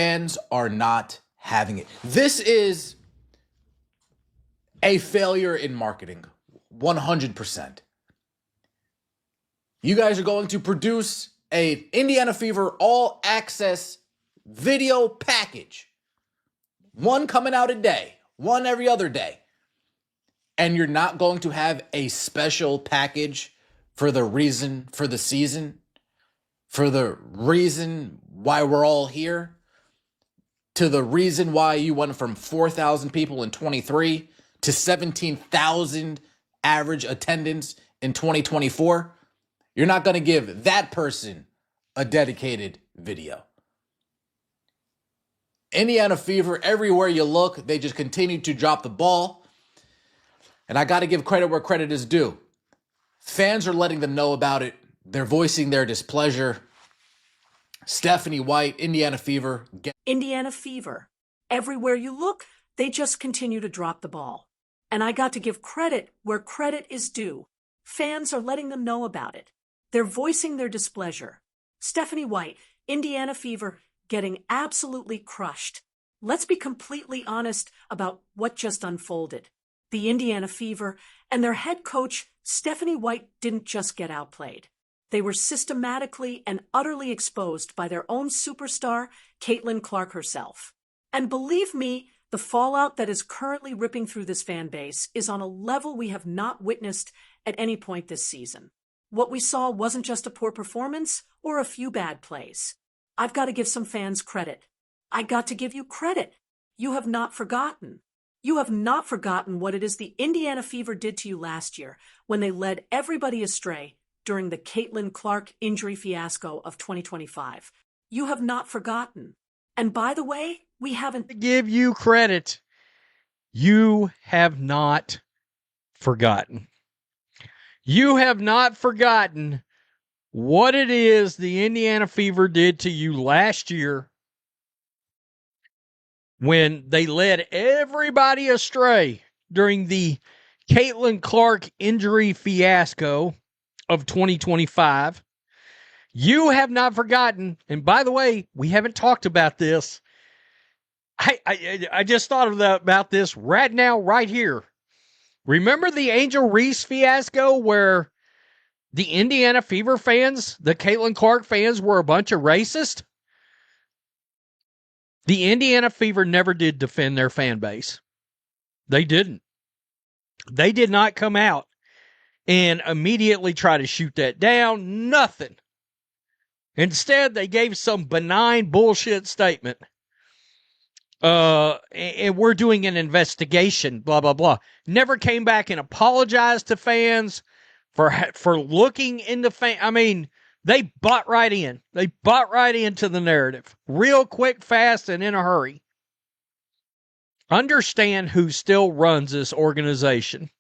Fans are not having it. This is a failure in marketing, 100%. You guys are going to produce a Indiana Fever all access video package. One coming out a day, one every other day. And you're not going to have a special package for the reason for the season, for the reason why we're all here, to the reason why you went from 4,000 people in 23 to 17,000 average attendance in 2024. You're not going to give that person a dedicated video. Indiana Fever, everywhere you look, they just continue to drop the ball. And I got to give credit where credit is due. Fans are letting them know about it. They're voicing their displeasure. Stephanie White, Indiana Fever. Indiana Fever. Everywhere you look, they just continue to drop the ball. And I got to give credit where credit is due. Fans are letting them know about it. They're voicing their displeasure. Stephanie White, Indiana Fever, getting absolutely crushed. Let's be completely honest about what just unfolded. The Indiana Fever and their head coach, Stephanie White, didn't just get outplayed. They were systematically and utterly exposed by their own superstar, Caitlin Clark herself. And believe me, the fallout that is currently ripping through this fan base is on a level we have not witnessed at any point this season. What we saw wasn't just a poor performance or a few bad plays. I've got to give some fans credit. I got to give you credit. You have not forgotten. You have not forgotten what it is the Indiana Fever did to you last year when they led everybody astray during the Caitlin Clark injury fiasco of 2025. You have not forgotten. And by the way, we haven't... To give you credit. You have not forgotten. You have not forgotten what it is the Indiana Fever did to you last year when they led everybody astray during the Caitlin Clark injury fiasco of 2025. You have not forgotten, and by the way, we haven't talked about this. I just thought about this right now, right here. Remember the Angel Reese fiasco where the Indiana Fever fans, the Caitlin Clark fans, were a bunch of racists? The Indiana Fever never did defend their fan base. They didn't. They did not come out and immediately try to shoot that down. Nothing. Instead, they gave some benign bullshit statement. And we're doing an investigation, blah, blah, blah. Never came back and apologized to fans for looking into I mean, they bought right in. They bought right into the narrative. Real quick, fast, and in a hurry. Understand who still runs this organization.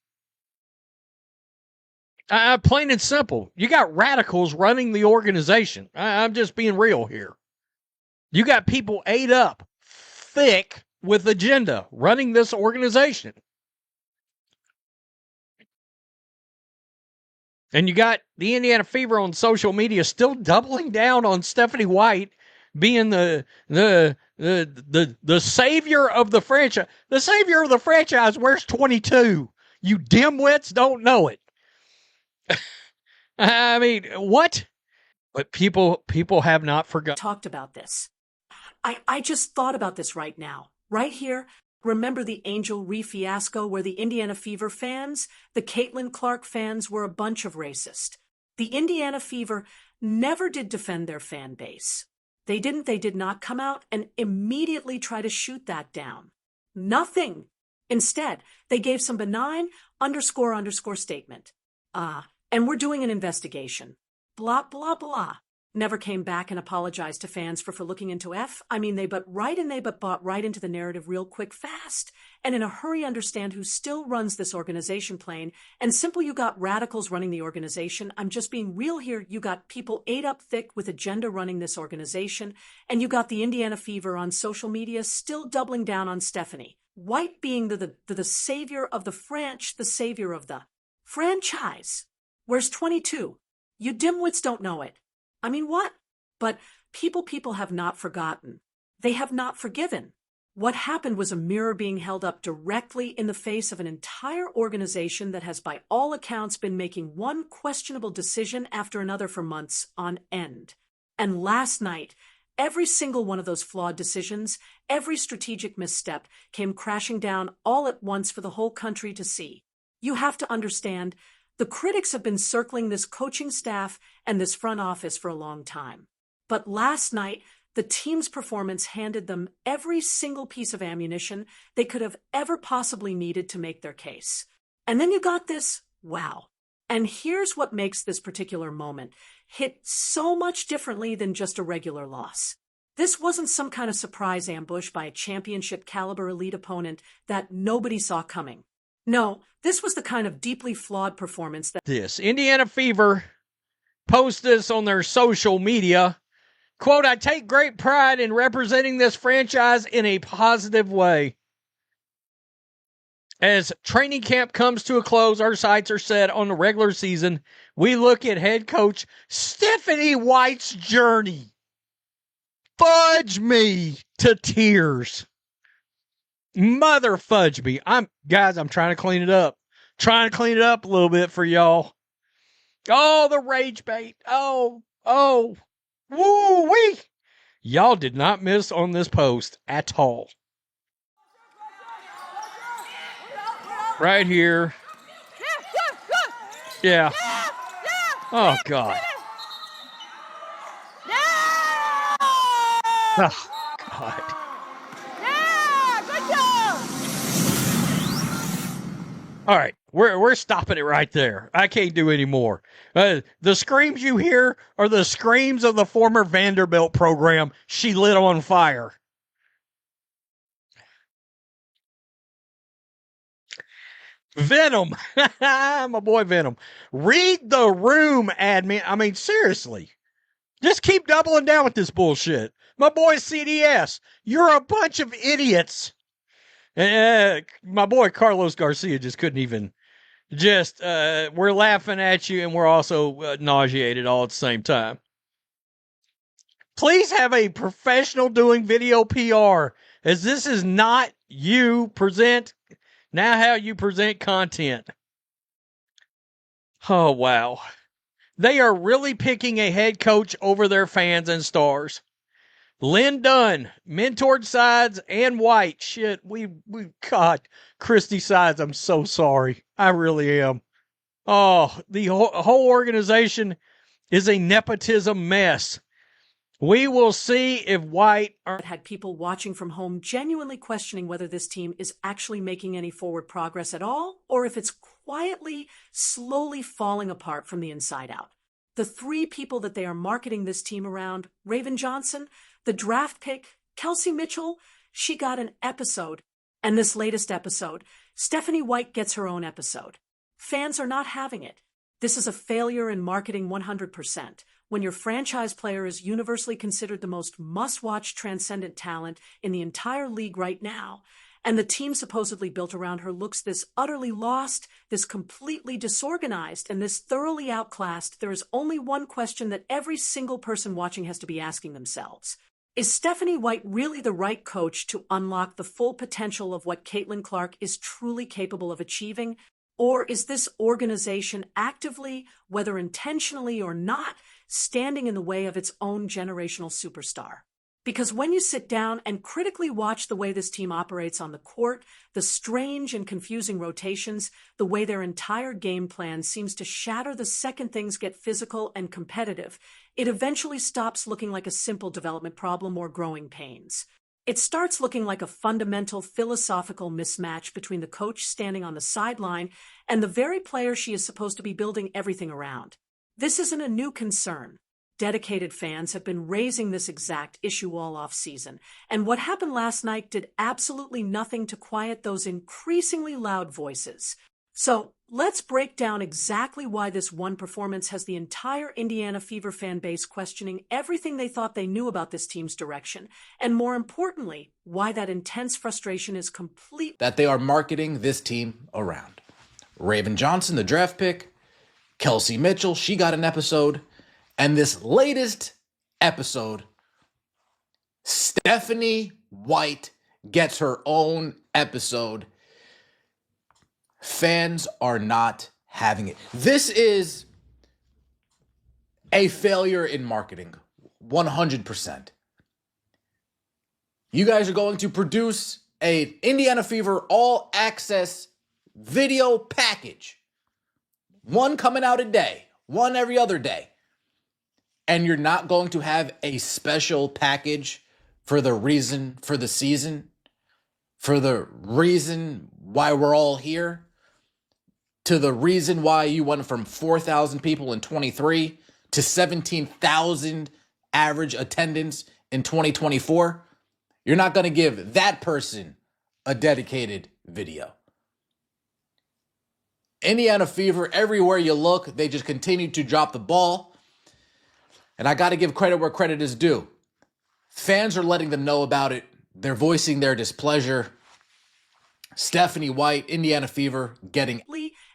Plain and simple. You got radicals running the organization. I'm just being real here. You got people ate up, thick with agenda, running this organization. And you got the Indiana Fever on social media still doubling down on Stephanie White being the savior of the franchise. The savior of the franchise wears 22. You dimwits don't know it. I mean, what? But people have not forgotten. Talked about this. I just thought about this right now. Right here. Remember the Angel Reese fiasco where the Indiana Fever fans, the Caitlin Clark fans, were a bunch of racists. The Indiana Fever never did defend their fan base. They did not come out and immediately try to shoot that down. Nothing. Instead, they gave some benign __ statement. And we're doing an investigation. Blah, blah, blah. Never came back and apologized to fans for looking into they bought right into the narrative real quick, fast, and in a hurry understand who still runs this organization plain. And simple, you got radicals running the organization. I'm just being real here. You got people ate up thick with agenda running this organization. And you got the Indiana Fever on social media still doubling down on Stephanie White being the savior of the the savior of the franchise. Where's 22? You dimwits don't know it. I mean, what? But people have not forgotten. They have not forgiven. What happened was a mirror being held up directly in the face of an entire organization that has by all accounts been making one questionable decision after another for months on end. And last night, every single one of those flawed decisions, every strategic misstep came crashing down all at once for the whole country to see. You have to understand, the critics have been circling this coaching staff and this front office for a long time. But last night, the team's performance handed them every single piece of ammunition they could have ever possibly needed to make their case. And then you got this, wow. And here's what makes this particular moment hit so much differently than just a regular loss. This wasn't some kind of surprise ambush by a championship caliber elite opponent that nobody saw coming. No, this was the kind of deeply flawed performance that this Indiana Fever post this on their social media. Quote, I take great pride in representing this franchise in a positive way. As training camp comes to a close, our sights are set on the regular season. We look at head coach Stephanie White's journey. Fudge me to tears. Mother fudge me. I'm trying to clean it up. Trying to clean it up a little bit for y'all. Oh, the rage bait. Oh. Woo-wee! Y'all did not miss on this post at all. Right here. Yeah. Oh, God. Oh, God. All right, we're stopping it right there. I can't do any more. The screams you hear are the screams of the former Vanderbilt program she lit on fire. Venom. My boy Venom. Read the room, admin. I mean, seriously. Just keep doubling down with this bullshit. My boy CDS, you're a bunch of idiots. My boy Carlos Garcia just couldn't even. We're laughing at you and we're also nauseated all at the same time. Please have a professional doing video PR, as this is not how you present content. Oh, wow. They are really picking a head coach over their fans and stars. Lynn Dunn, mentored Sides and White. Shit, God, Christy Sides, I'm so sorry. I really am. Oh, the whole organization is a nepotism mess. We will see if White had people watching from home genuinely questioning whether this team is actually making any forward progress at all, or if it's quietly, slowly falling apart from the inside out. The three people that they are marketing this team around, Raven Johnson, the draft pick, Kelsey Mitchell, she got an episode. And this latest episode, Stephanie White gets her own episode. Fans are not having it. This is a failure in marketing 100%. When your franchise player is universally considered the most must-watch transcendent talent in the entire league right now, and the team supposedly built around her looks this utterly lost, this completely disorganized, and this thoroughly outclassed, there is only one question that every single person watching has to be asking themselves. Is Stephanie White really the right coach to unlock the full potential of what Caitlin Clark is truly capable of achieving? Or is this organization actively, whether intentionally or not, standing in the way of its own generational superstar? Because when you sit down and critically watch the way this team operates on the court, the strange and confusing rotations, the way their entire game plan seems to shatter the second things get physical and competitive, it eventually stops looking like a simple development problem or growing pains. It starts looking like a fundamental philosophical mismatch between the coach standing on the sideline and the very player she is supposed to be building everything around. This isn't a new concern. Dedicated fans have been raising this exact issue all off-season, and what happened last night did absolutely nothing to quiet those increasingly loud voices. So, let's break down exactly why this one performance has the entire Indiana Fever fan base questioning everything they thought they knew about this team's direction, and more importantly, why that intense frustration is complete. That they are marketing this team around. Raven Johnson, the draft pick, Kelsey Mitchell, she got an episode, and this latest episode, Stephanie White gets her own episode. Fans are not having it. This is a failure in marketing, 100%. You guys are going to produce a Indiana Fever all access video package. One coming out a day, one every other day. And you're not going to have a special package for the reason for the season, for the reason why we're all here, to the reason why you went from 4,000 people in 23 to 17,000 average attendance in 2024. You're not going to give that person a dedicated video. Indiana Fever, everywhere you look, they just continue to drop the ball. And I got to give credit where credit is due. Fans are letting them know about it. They're voicing their displeasure. Stephanie White, Indiana Fever, getting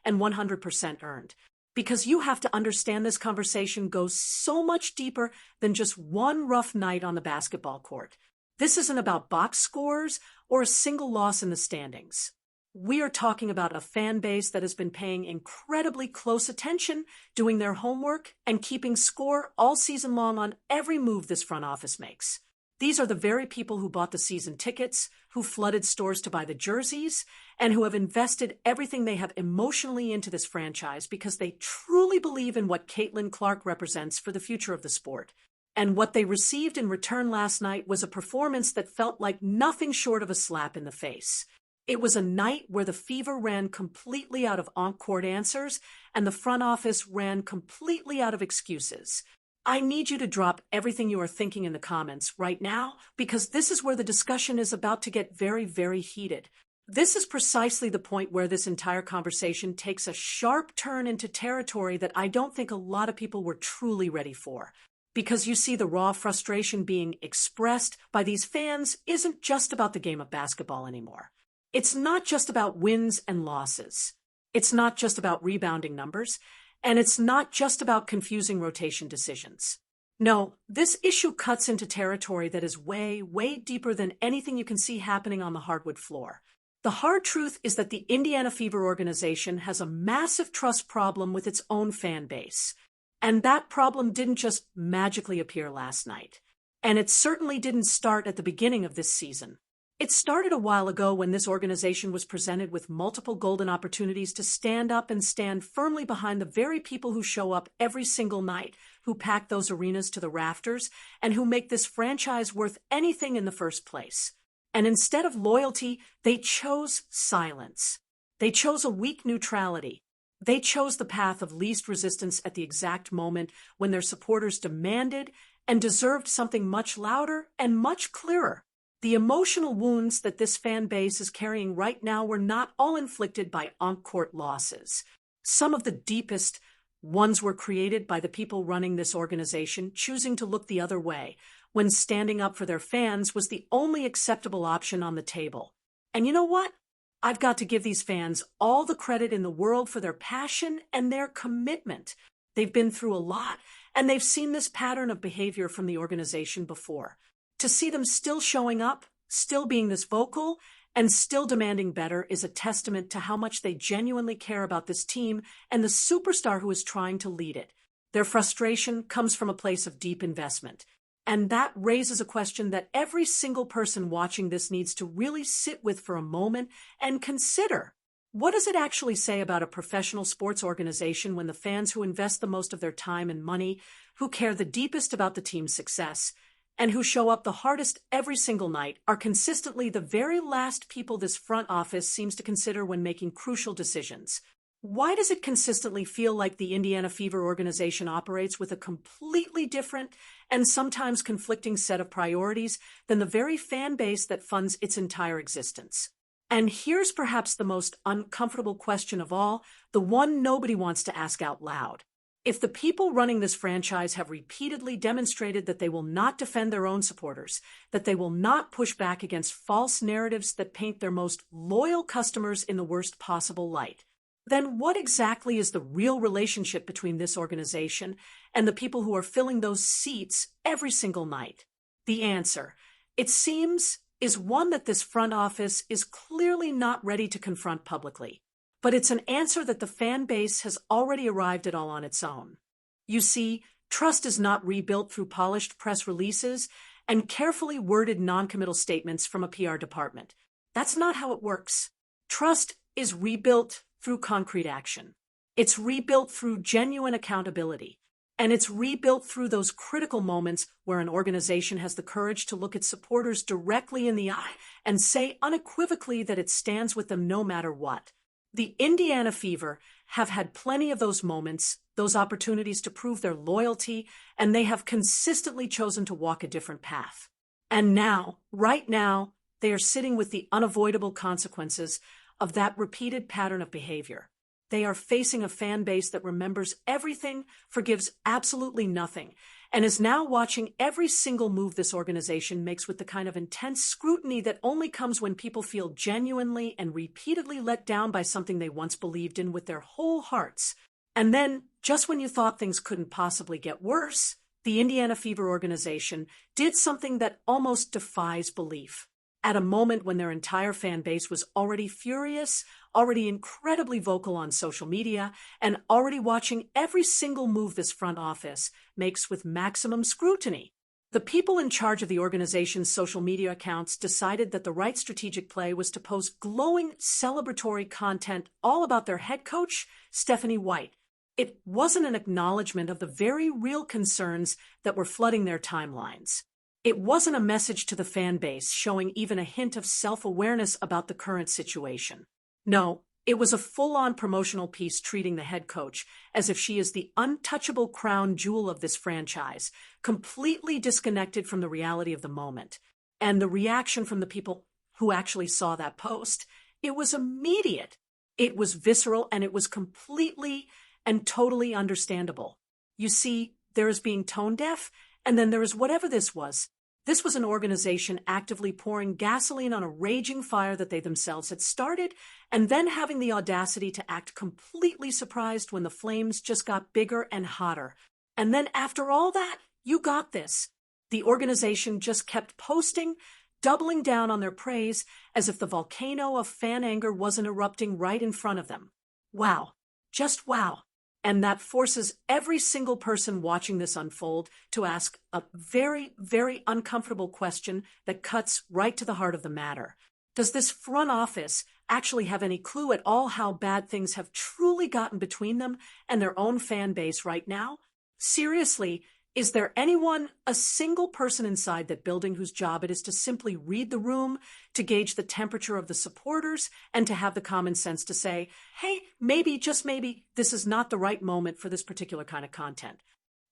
and 100% earned. Because you have to understand this conversation goes so much deeper than just one rough night on the basketball court. This isn't about box scores or a single loss in the standings. We are talking about a fan base that has been paying incredibly close attention, doing their homework, and keeping score all season long on every move this front office makes. These are the very people who bought the season tickets, who flooded stores to buy the jerseys, and who have invested everything they have emotionally into this franchise because they truly believe in what Caitlin Clark represents for the future of the sport. And what they received in return last night was a performance that felt like nothing short of a slap in the face. It was a night where the Fever ran completely out of on-court answers and the front office ran completely out of excuses. I need you to drop everything you are thinking in the comments right now, because this is where the discussion is about to get very, very heated. This is precisely the point where this entire conversation takes a sharp turn into territory that I don't think a lot of people were truly ready for. Because you see, the raw frustration being expressed by these fans isn't just about the game of basketball anymore. It's not just about wins and losses. It's not just about rebounding numbers. And it's not just about confusing rotation decisions. No, this issue cuts into territory that is way, way deeper than anything you can see happening on the hardwood floor. The hard truth is that the Indiana Fever organization has a massive trust problem with its own fan base. And that problem didn't just magically appear last night. And it certainly didn't start at the beginning of this season. It started a while ago when this organization was presented with multiple golden opportunities to stand up and stand firmly behind the very people who show up every single night, who pack those arenas to the rafters, and who make this franchise worth anything in the first place. And instead of loyalty, they chose silence. They chose a weak neutrality. They chose the path of least resistance at the exact moment when their supporters demanded and deserved something much louder and much clearer. The emotional wounds that this fan base is carrying right now were not all inflicted by on-court losses. Some of the deepest ones were created by the people running this organization choosing to look the other way when standing up for their fans was the only acceptable option on the table. And you know what? I've got to give these fans all the credit in the world for their passion and their commitment. They've been through a lot, and they've seen this pattern of behavior from the organization before. To see them still showing up, still being this vocal, and still demanding better is a testament to how much they genuinely care about this team and the superstar who is trying to lead it. Their frustration comes from a place of deep investment. And that raises a question that every single person watching this needs to really sit with for a moment and consider. What does it actually say about a professional sports organization when the fans who invest the most of their time and money, who care the deepest about the team's success, and who show up the hardest every single night are consistently the very last people this front office seems to consider when making crucial decisions? Why does it consistently feel like the Indiana Fever organization operates with a completely different and sometimes conflicting set of priorities than the very fan base that funds its entire existence? And here's perhaps the most uncomfortable question of all, the one nobody wants to ask out loud. If the people running this franchise have repeatedly demonstrated that they will not defend their own supporters, that they will not push back against false narratives that paint their most loyal customers in the worst possible light, then what exactly is the real relationship between this organization and the people who are filling those seats every single night? The answer: it seems, is one that this front office is clearly not ready to confront publicly. But it's an answer that the fan base has already arrived at all on its own. You see, trust is not rebuilt through polished press releases and carefully worded non-committal statements from a PR department. That's not how it works. Trust is rebuilt through concrete action. It's rebuilt through genuine accountability. And it's rebuilt through those critical moments where an organization has the courage to look its supporters directly in the eye and say unequivocally that it stands with them no matter what. The Indiana Fever have had plenty of those moments, those opportunities to prove their loyalty, and they have consistently chosen to walk a different path. And now, right now, they are sitting with the unavoidable consequences of that repeated pattern of behavior. They are facing a fan base that remembers everything, forgives absolutely nothing, and is now watching every single move this organization makes with the kind of intense scrutiny that only comes when people feel genuinely and repeatedly let down by something they once believed in with their whole hearts. And then, just when you thought things couldn't possibly get worse, the Indiana Fever organization did something that almost defies belief. At a moment when their entire fan base was already furious, already incredibly vocal on social media, and already watching every single move this front office makes with maximum scrutiny, the people in charge of the organization's social media accounts decided that the right strategic play was to post glowing, celebratory content all about their head coach, Stephanie White. It wasn't an acknowledgement of the very real concerns that were flooding their timelines. It wasn't a message to the fan base showing even a hint of self-awareness about the current situation. No, it was a full-on promotional piece treating the head coach as if she is the untouchable crown jewel of this franchise, completely disconnected from the reality of the moment. And the reaction from the people who actually saw that post, it was immediate. It was visceral, and it was completely and totally understandable. You see, there is being tone deaf, and then there is whatever this was. This was an organization actively pouring gasoline on a raging fire that they themselves had started, and then having the audacity to act completely surprised when the flames just got bigger and hotter. And then after all that, you got this. The organization just kept posting, doubling down on their praise, as if the volcano of fan anger wasn't erupting right in front of them. Wow. Just wow. And that forces every single person watching this unfold to ask a very, very uncomfortable question that cuts right to the heart of the matter. Does this front office actually have any clue at all how bad things have truly gotten between them and their own fan base right now? Seriously, is there anyone, a single person inside that building whose job it is to simply read the room, to gauge the temperature of the supporters, and to have the common sense to say, hey, maybe, just maybe, this is not the right moment for this particular kind of content?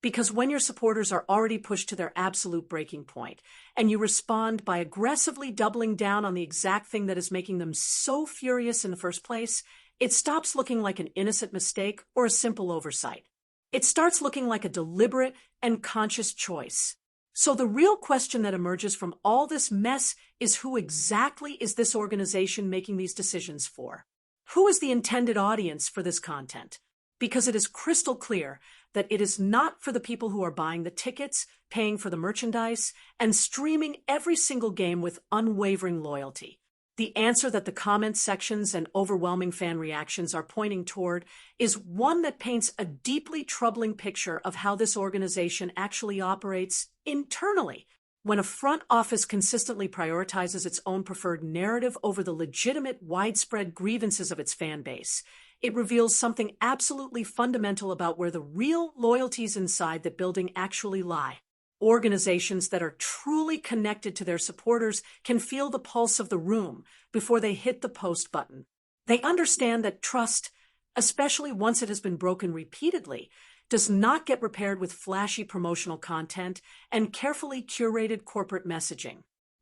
Because when your supporters are already pushed to their absolute breaking point, and you respond by aggressively doubling down on the exact thing that is making them so furious in the first place, it stops looking like an innocent mistake or a simple oversight. It starts looking like a deliberate and conscious choice. So the real question that emerges from all this mess is, who exactly is this organization making these decisions for? Who is the intended audience for this content? Because it is crystal clear that it is not for the people who are buying the tickets, paying for the merchandise, and streaming every single game with unwavering loyalty. The answer that the comment sections and overwhelming fan reactions are pointing toward is one that paints a deeply troubling picture of how this organization actually operates internally. When a front office consistently prioritizes its own preferred narrative over the legitimate, widespread grievances of its fan base, it reveals something absolutely fundamental about where the real loyalties inside the building actually lie. Organizations that are truly connected to their supporters can feel the pulse of the room before they hit the post button. They understand that trust, especially once it has been broken repeatedly, does not get repaired with flashy promotional content and carefully curated corporate messaging.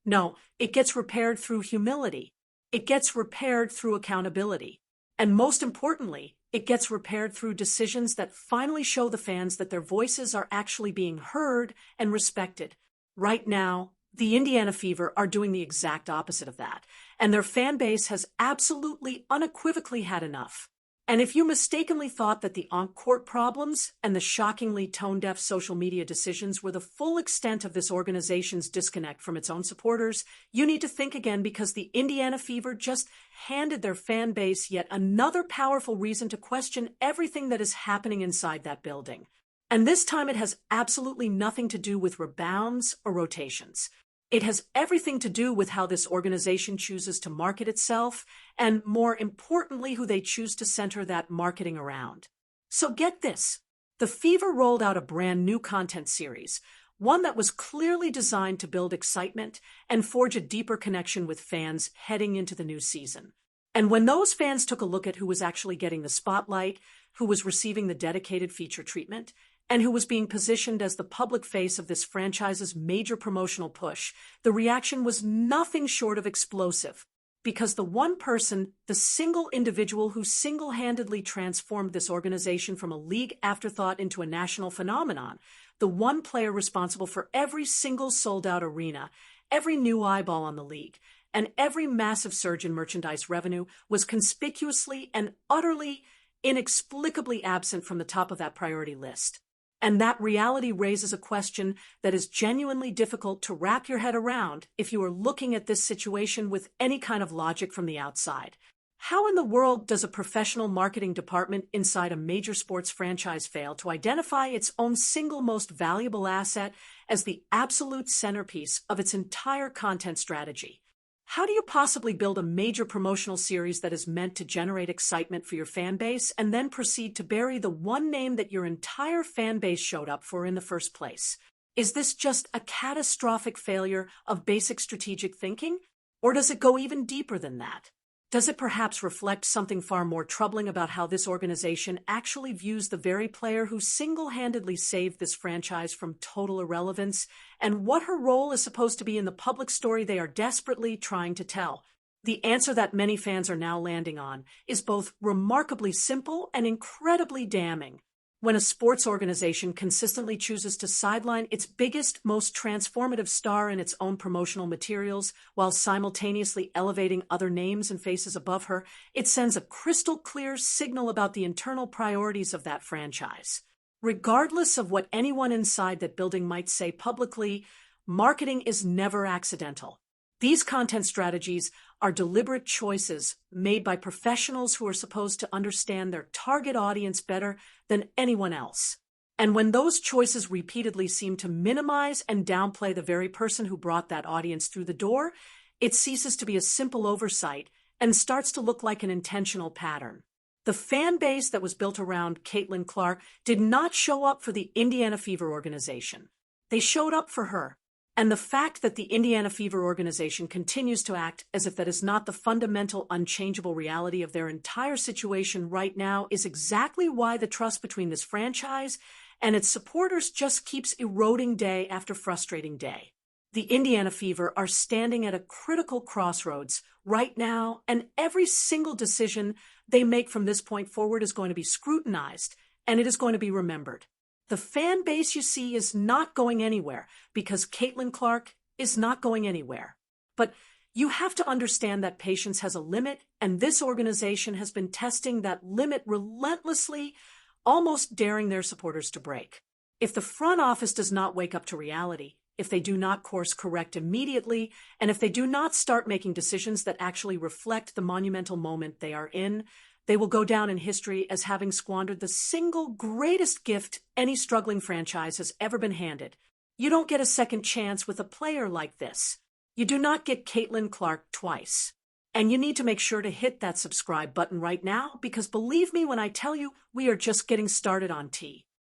No, it gets repaired through humility. It gets repaired through accountability. And most importantly, it gets repaired through decisions that finally show the fans that their voices are actually being heard and respected. Right now, the Indiana Fever are doing the exact opposite of that, and their fan base has absolutely unequivocally had enough. And if you mistakenly thought that the on-court problems and the shockingly tone-deaf social media decisions were the full extent of this organization's disconnect from its own supporters, you need to think again, because the Indiana Fever just handed their fan base yet another powerful reason to question everything that is happening inside that building. And this time it has absolutely nothing to do with rebounds or rotations. It has everything to do with how this organization chooses to market itself, and more importantly, who they choose to center that marketing around. So get this. The Fever rolled out a brand new content series, one that was clearly designed to build excitement and forge a deeper connection with fans heading into the new season. And when those fans took a look at who was actually getting the spotlight, who was receiving the dedicated feature treatment, and who was being positioned as the public face of this franchise's major promotional push, the reaction was nothing short of explosive. Because the one person, the single individual who single-handedly transformed this organization from a league afterthought into a national phenomenon, the one player responsible for every single sold-out arena, every new eyeball on the league, and every massive surge in merchandise revenue, was conspicuously and utterly, inexplicably absent from the top of that priority list. And that reality raises a question that is genuinely difficult to wrap your head around if you are looking at this situation with any kind of logic from the outside. How in the world does a professional marketing department inside a major sports franchise fail to identify its own single most valuable asset as the absolute centerpiece of its entire content strategy? How do you possibly build a major promotional series that is meant to generate excitement for your fan base and then proceed to bury the one name that your entire fan base showed up for in the first place? Is this just a catastrophic failure of basic strategic thinking? Or does it go even deeper than that? Does it perhaps reflect something far more troubling about how this organization actually views the very player who single-handedly saved this franchise from total irrelevance, and what her role is supposed to be in the public story they are desperately trying to tell? The answer that many fans are now landing on is both remarkably simple and incredibly damning. When a sports organization consistently chooses to sideline its biggest, most transformative star in its own promotional materials while simultaneously elevating other names and faces above her, it sends a crystal clear signal about the internal priorities of that franchise. Regardless of what anyone inside that building might say publicly, marketing is never accidental. These content strategies are deliberate choices made by professionals who are supposed to understand their target audience better than anyone else. And when those choices repeatedly seem to minimize and downplay the very person who brought that audience through the door, it ceases to be a simple oversight and starts to look like an intentional pattern. The fan base that was built around Caitlin Clark did not show up for the Indiana Fever organization. They showed up for her. And the fact that the Indiana Fever organization continues to act as if that is not the fundamental, unchangeable reality of their entire situation right now is exactly why the trust between this franchise and its supporters just keeps eroding day after frustrating day. The Indiana Fever are standing at a critical crossroads right now, and every single decision they make from this point forward is going to be scrutinized, and it is going to be remembered. The fan base, you see, is not going anywhere because Caitlin Clark is not going anywhere. But you have to understand that patience has a limit, and this organization has been testing that limit relentlessly, almost daring their supporters to break. If the front office does not wake up to reality, if they do not course correct immediately, and if they do not start making decisions that actually reflect the monumental moment they are in, they will go down in history as having squandered the single greatest gift any struggling franchise has ever been handed. You don't get a second chance with a player like this. You do not get Caitlin Clark twice. And you need to make sure to hit that subscribe button right now, because believe me when I tell you, we are just getting started on T.